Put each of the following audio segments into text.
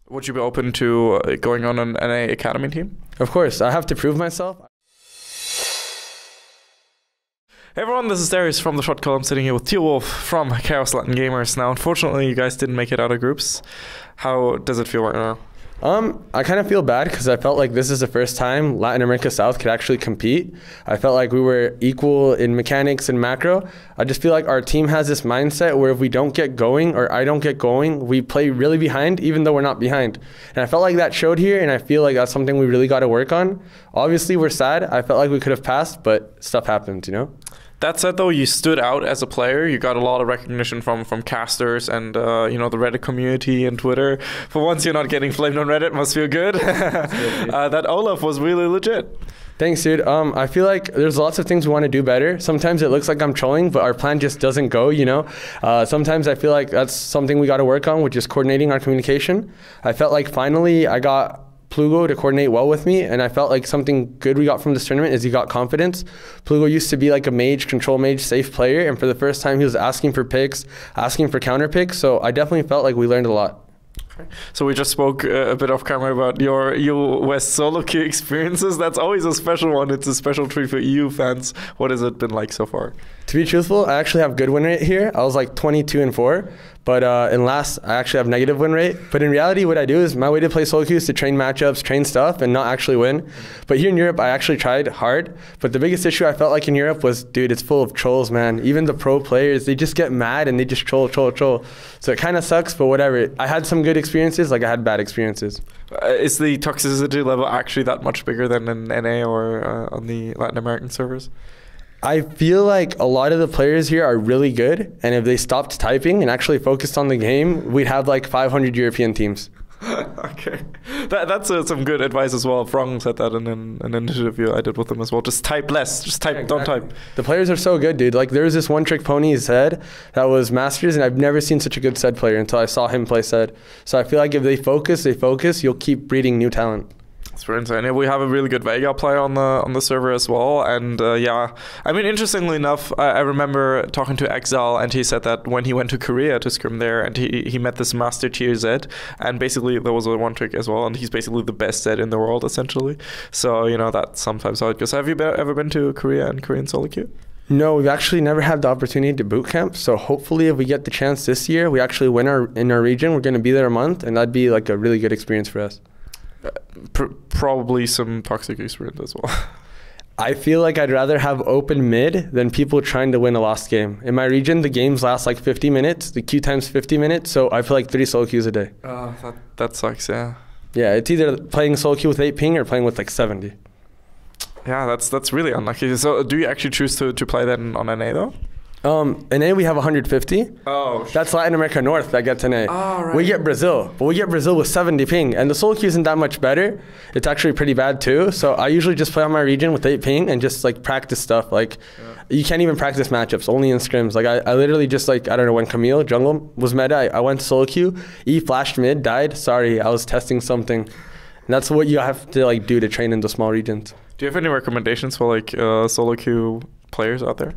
Would you be open to going on an NA Academy team? Of course, I have to prove myself. Hey everyone, this is Darius from the Shotcaller. I'm sitting here with Tierwulf from Chaos Latin Gamers. Now, unfortunately, you guys didn't make it out of groups. How does it feel right now? I kind of feel bad because I felt like this is the first time Latin America South could actually compete. I felt like we were equal in mechanics and macro. I just feel like our team has this mindset where if we don't get going or I don't get going, we play really behind even though we're not behind. And I felt like that showed here, and I feel like that's something we really got to work on. Obviously, we're sad. I felt like we could have passed, but stuff happened, you know? That said, though, you stood out as a player. You got a lot of recognition from casters and the Reddit community and Twitter. For once, you're not getting flamed on Reddit. Must feel good. That Olaf was really legit. Thanks, dude. I feel like there's lots of things we want to do better. Sometimes it looks like I'm trolling, but our plan just doesn't go, you know? Sometimes I feel like that's something we got to work on, which is coordinating our communication. I felt like finally I got Plugo to coordinate well with me, and I felt like something good we got from this tournament is he got confidence. Plugo used to be like a mage, control mage, safe player, and for the first time he was asking for picks, asking for counter picks, so I definitely felt like we learned a lot. Okay. So we just spoke a bit off camera about your West solo queue experiences. That's always a special one. It's a special treat for EU fans. What has it been like so far? To be truthful, I actually have good win rate here. I was like 22-4, but in last I actually have negative win rate. But in reality, what I do is my way to play solo queue is to train matchups, train stuff, and not actually win. But here in Europe, I actually tried hard. But the biggest issue I felt like in Europe was, dude, it's full of trolls, man. Even the pro players, they just get mad and they just troll. So it kind of sucks, but whatever. I had some good experiences, like I had bad experiences. Is the toxicity level actually that much bigger than in NA or on the Latin American servers? I feel like a lot of the players here are really good, and if they stopped typing and actually focused on the game, we'd have like 500 European teams. Okay, that's some good advice as well. Frong said that in an interview I did with him as well. Just type less. Just type. Yeah, exactly. Don't type. The players are so good, dude. Like there was this one trick pony Zed that was Masters, and I've never seen such a good Zed player until I saw him play Zed. So I feel like if they focus, you'll keep breeding new talent. It's very insane. Yeah, we have a really good Vega player on the server as well, and yeah, I mean, interestingly enough, I remember talking to Exile, and he said that when he went to Korea to scrim there, and he met this Master Tier Z, and basically there was a one trick as well, and he's basically the best Z in the world essentially. So you know that's sometimes how it goes. Have you ever been to Korea and Korean solo queue? No, we've actually never had the opportunity to boot camp. So hopefully, if we get the chance this year, we actually win in our region. We're going to be there a month, and that'd be like a really good experience for us. Probably some toxic experience as well. I feel like I'd rather have open mid than people trying to win a lost game. In my region, the games last like 50 minutes, the queue time's 50 minutes, so I play like 3 solo queues a day. That sucks, yeah. Yeah, it's either playing solo queue with 8 ping or playing with like 70. Yeah, that's really unlucky. So do you actually choose to play that on NA though? NA we have 150. Oh, that's Latin America North that gets NA. Oh, right. We get Brazil, but we get Brazil with 70 ping, and the solo queue isn't that much better. It's actually pretty bad too. So I usually just play on my region with 8 ping and just like practice stuff. Like you can't even practice matchups, only in scrims. Like I literally just like, I don't know, when Camille jungle was meta, I went solo queue, E flashed mid, died. Sorry, I was testing something. And that's what you have to like do to train in the small regions. Do you have any recommendations for like solo queue players out there?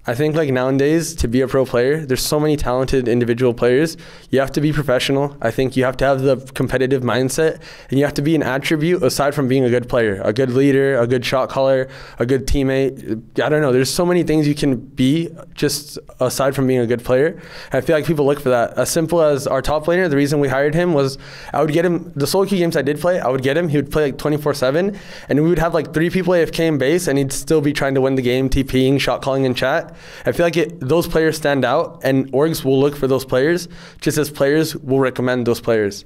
I think like nowadays to be a pro player, there's so many talented individual players. You have to be professional. I think you have to have the competitive mindset, and you have to be an attribute aside from being a good player, a good leader, a good shot caller, a good teammate. I don't know. There's so many things you can be just aside from being a good player. I feel like people look for that. As simple as our top laner, the reason we hired him was I would get him, the solo queue games I did play, I would get him. He would play like 24/7, and we would have like 3 people AFK in base, and he'd still be trying to win the game, TPing, shot calling in chat. I feel like those players stand out, and orgs will look for those players just as players will recommend those players.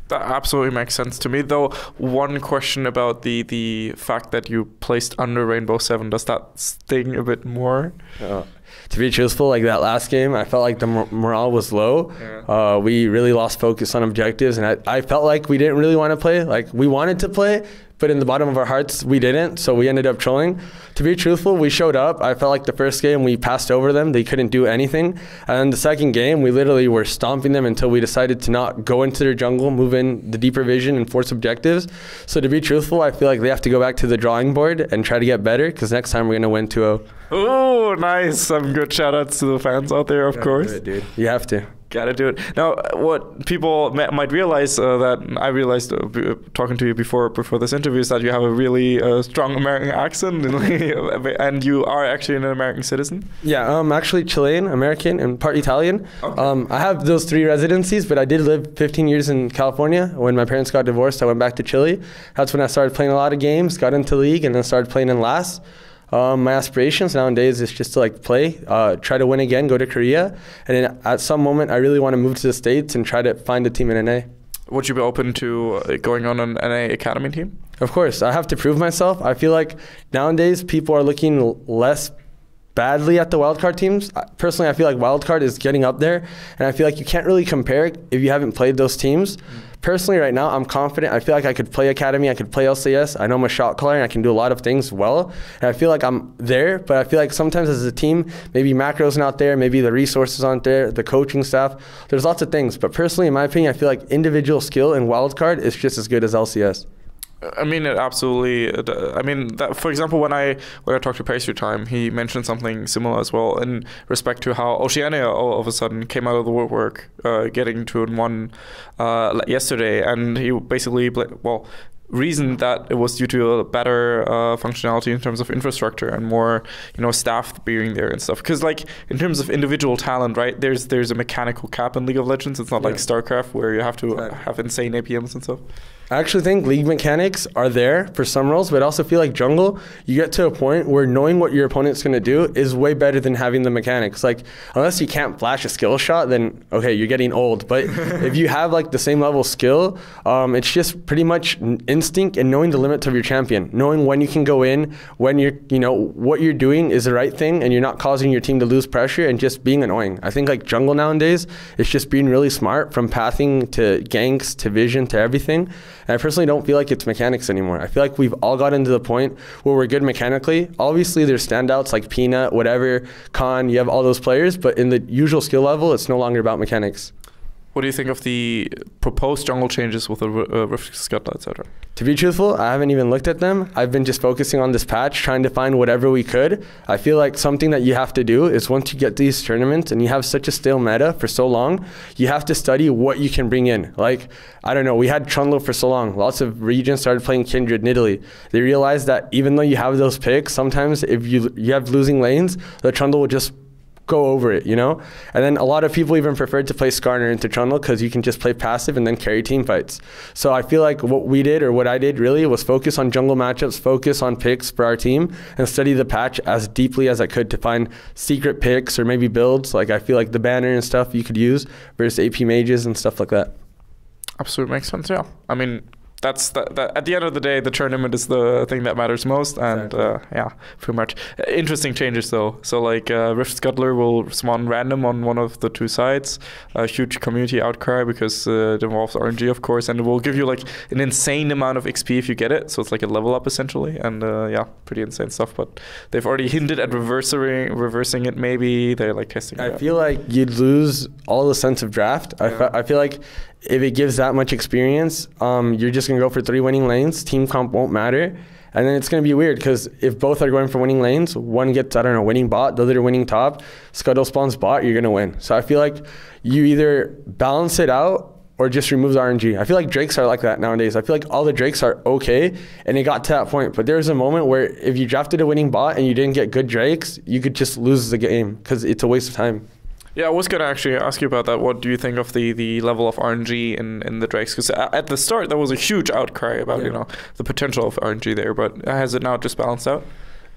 That absolutely makes sense to me. Though one question about the fact that you placed under Rainbow 7, does that sting a bit more? To be truthful, like that last game, I felt like the morale was low. Yeah. We really lost focus on objectives, and I felt like we didn't really want to play. Like we wanted to play, but in the bottom of our hearts, we didn't, so we ended up trolling. To be truthful, we showed up. I felt like the first game, we passed over them. They couldn't do anything. And the second game, we literally were stomping them until we decided to not go into their jungle, move in the deeper vision, and force objectives. So to be truthful, I feel like they have to go back to the drawing board and try to get better, because next time we're going to win 2-0. Oh, nice. Some good shout-outs to the fans out there, of course. Good, dude. You have to. Gotta do it. Now, what people might realize that I realized talking to you before this interview is that you have a really strong American accent, and you are actually an American citizen. Yeah, I'm actually Chilean, American, and part Italian. Okay. I have those 3 residencies, but I did live 15 years in California. When my parents got divorced, I went back to Chile. That's when I started playing a lot of games, got into league, and then started playing in LAS. My aspirations nowadays is just to like play, try to win again, go to Korea, and then at some moment I really want to move to the States and try to find a team in NA. Would you be open to going on an NA academy team? Of course, I have to prove myself. I feel like nowadays people are looking less badly at the wildcard teams. Personally, I feel like wildcard is getting up there, and I feel like you can't really compare if you haven't played those teams. Personally, right now, I'm confident. I feel like I could play Academy, I could play LCS. I know I'm a Shotcaller, and I can do a lot of things well. And I feel like I'm there, but I feel like sometimes as a team, maybe macro's not there, maybe the resources aren't there, the coaching staff. There's lots of things. But personally, in my opinion, I feel like individual skill in wildcard is just as good as LCS. I mean, it absolutely. I mean, that, for example, when I talked to Pastry Time, he mentioned something similar as well in respect to how Oceania all of a sudden came out of the woodwork, getting 2-1 yesterday, and he basically reasoned that it was due to a better functionality in terms of infrastructure and more, staff being there and stuff. Because like in terms of individual talent, right? There's a mechanical cap in League of Legends. It's not like StarCraft where you have to have insane APMs and stuff. I actually think league mechanics are there for some roles, but I also feel like jungle, you get to a point where knowing what your opponent's going to do is way better than having the mechanics. Like, unless you can't flash a skill shot, then, okay, you're getting old. But if you have, like, the same level skill, it's just pretty much instinct and knowing the limits of your champion. Knowing when you can go in, when you're, what you're doing is the right thing, and you're not causing your team to lose pressure and just being annoying. I think, like, jungle nowadays, it's just being really smart from pathing to ganks to vision to everything. And I personally don't feel like it's mechanics anymore. I feel like we've all gotten to the point where we're good mechanically. Obviously, there's standouts like Peanut, whatever, Khan, you have all those players, but in the usual skill level, it's no longer about mechanics. What do you think of the proposed jungle changes with the Rift Scuttler, etc.? To be truthful, I haven't even looked at them. I've been just focusing on this patch, trying to find whatever we could. I feel like something that you have to do is once you get these tournaments and you have such a stale meta for so long, you have to study what you can bring in. Like, I don't know, we had Trundle for so long. Lots of regions started playing Kindred in Italy. They realized that even though you have those picks, sometimes if you have losing lanes, the Trundle will just go over it, And then a lot of people even preferred to play Skarner into Trundle because you can just play passive and then carry team fights. So I feel like what we did, or what I did really, was focus on jungle matchups, focus on picks for our team, and study the patch as deeply as I could to find secret picks or maybe builds. Like I feel like the banner and stuff you could use versus AP mages and stuff like that. Absolutely makes sense, yeah. I mean, that's at the end of the day, the tournament is the thing that matters most, and exactly. Pretty much. Interesting changes though. So like Rift Scuttler will spawn random on one of the two sides. A huge community outcry because it involves RNG, of course, and it will give you like an insane amount of XP if you get it. So it's like a level up essentially, and pretty insane stuff. But they've already hinted at reversing it. Maybe they're like testing. I feel like you'd lose all the sense of draft. Yeah. I feel like if it gives that much experience, you're just going to go for 3 winning lanes. Team comp won't matter. And then it's going to be weird because if both are going for winning lanes, one gets, winning bot, the other winning top, Scuttle spawns bot, you're going to win. So I feel like you either balance it out or just remove the RNG. I feel like Drakes are like that nowadays. I feel like all the Drakes are okay, and it got to that point. But there was a moment where if you drafted a winning bot and you didn't get good Drakes, you could just lose the game because it's a waste of time. Yeah, I was going to actually ask you about that. What do you think of the level of RNG in the Drakes? Because at the start, there was a huge outcry about, the potential of RNG there. But has it now just balanced out?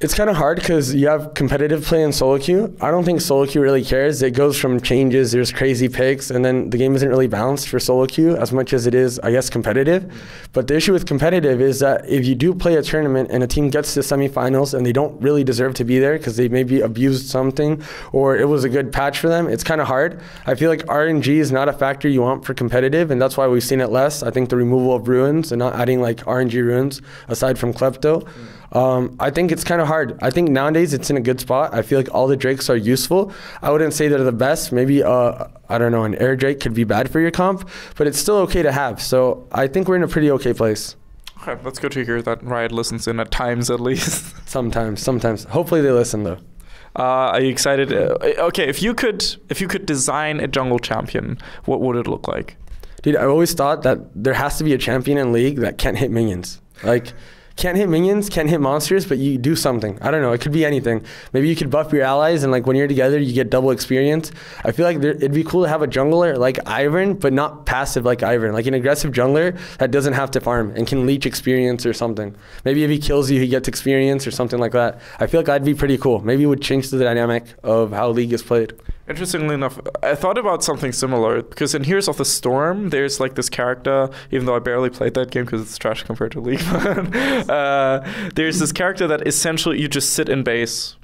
It's kind of hard because you have competitive play in solo queue. I don't think solo queue really cares. It goes from changes, there's crazy picks, and then the game isn't really balanced for solo queue as much as it is, I guess, competitive. But the issue with competitive is that if you do play a tournament and a team gets to semifinals and they don't really deserve to be there because they maybe abused something or it was a good patch for them, it's kind of hard. I feel like RNG is not a factor you want for competitive, and that's why we've seen it less. I think the removal of ruins and not adding like RNG ruins aside from Klepto. I think it's kind of hard. I think nowadays it's in a good spot. I feel like all the Drakes are useful. I wouldn't say they're the best. Maybe, I don't know, an Air Drake could be bad for your comp, but it's still okay to have. So I think we're in a pretty okay place. Okay, that's good to hear that Riot listens in at times at least. Sometimes. Hopefully they listen though. Are you excited? Okay, if you could design a jungle champion, what would it look like? Dude, I always thought that there has to be a champion in League that can't hit minions. Like, can't hit minions, can't hit monsters, but you do something. I don't know. It could be anything. Maybe you could buff your allies, and like when you're together, you get double experience. I feel like it'd be cool to have a jungler like Ivern, but not passive like Ivern. Like an aggressive jungler that doesn't have to farm and can leech experience or something. Maybe if he kills you, he gets experience or something like that. I feel like that'd be pretty cool. Maybe it would change the dynamic of how League is played. Interestingly enough, I thought about something similar because in Heroes of the Storm, there's like this character, even though I barely played that game because it's trash compared to League, there's this character that essentially you just sit in base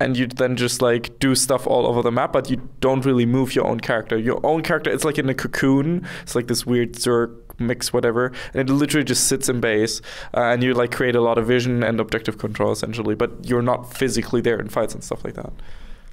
and you then just like do stuff all over the map, but you don't really move your own character. Your own character, it's like in a cocoon. It's like this weird Zerg mix, whatever, and it literally just sits in base, and you like create a lot of vision and objective control essentially, but you're not physically there in fights and stuff like that.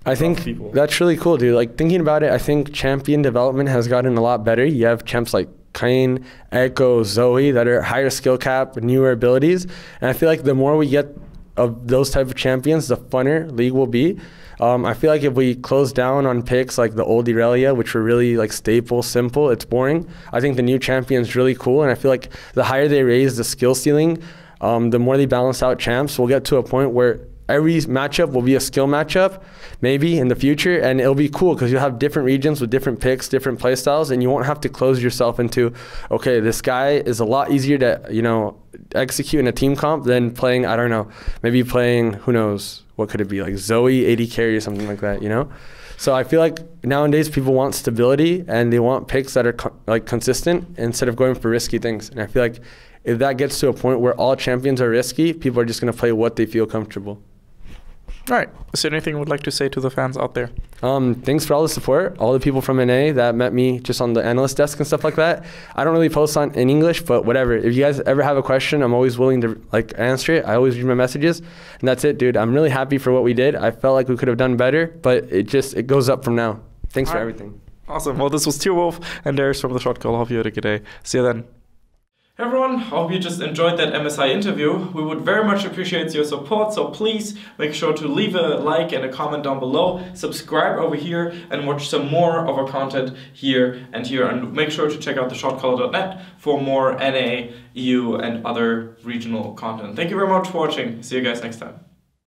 I think that's really cool, dude. Like thinking about it, I think champion development has gotten a lot better. You have champs like Kayn, Echo, Zoe that are higher skill cap, newer abilities, and I feel like the more we get of those type of champions, the funner League will be. I feel like if we close down on picks like the old Irelia, which were really like staple, simple, it's boring. I think the new champion's really cool, and I feel like the higher they raise the skill ceiling, the more they balance out champs, we'll get to a point where every matchup will be a skill matchup, maybe in the future, and it'll be cool because you'll have different regions with different picks, different playstyles, and you won't have to close yourself into, okay, this guy is a lot easier to, you know, execute in a team comp than playing, I don't know, maybe playing, who knows, what could it be, like Zoe, 80 carry or something like that, you know? So I feel like nowadays people want stability and they want picks that are like consistent instead of going for risky things. And I feel like if that gets to a point where all champions are risky, people are just going to play what they feel comfortable. All right. Is there anything you would like to say to the fans out there? Thanks for all the support. All the people from NA that met me just on the analyst desk and stuff like that. I don't really post in English, but whatever. If you guys ever have a question, I'm always willing to like answer it. I always read my messages, and that's it, dude. I'm really happy for what we did. I felt like we could have done better, but it goes up from now. Thanks for everything. Awesome. Well, this was Tierwulf and Darius from the Shotcaller. Hope you had a good day. See you then. Hey everyone, hope you just enjoyed that MSI interview. We would very much appreciate your support, so please make sure to leave a like and a comment down below, subscribe over here and watch some more of our content here, and make sure to check out the shotcaller.net for more NA, EU and other regional content. Thank you very much for watching. See you guys next time.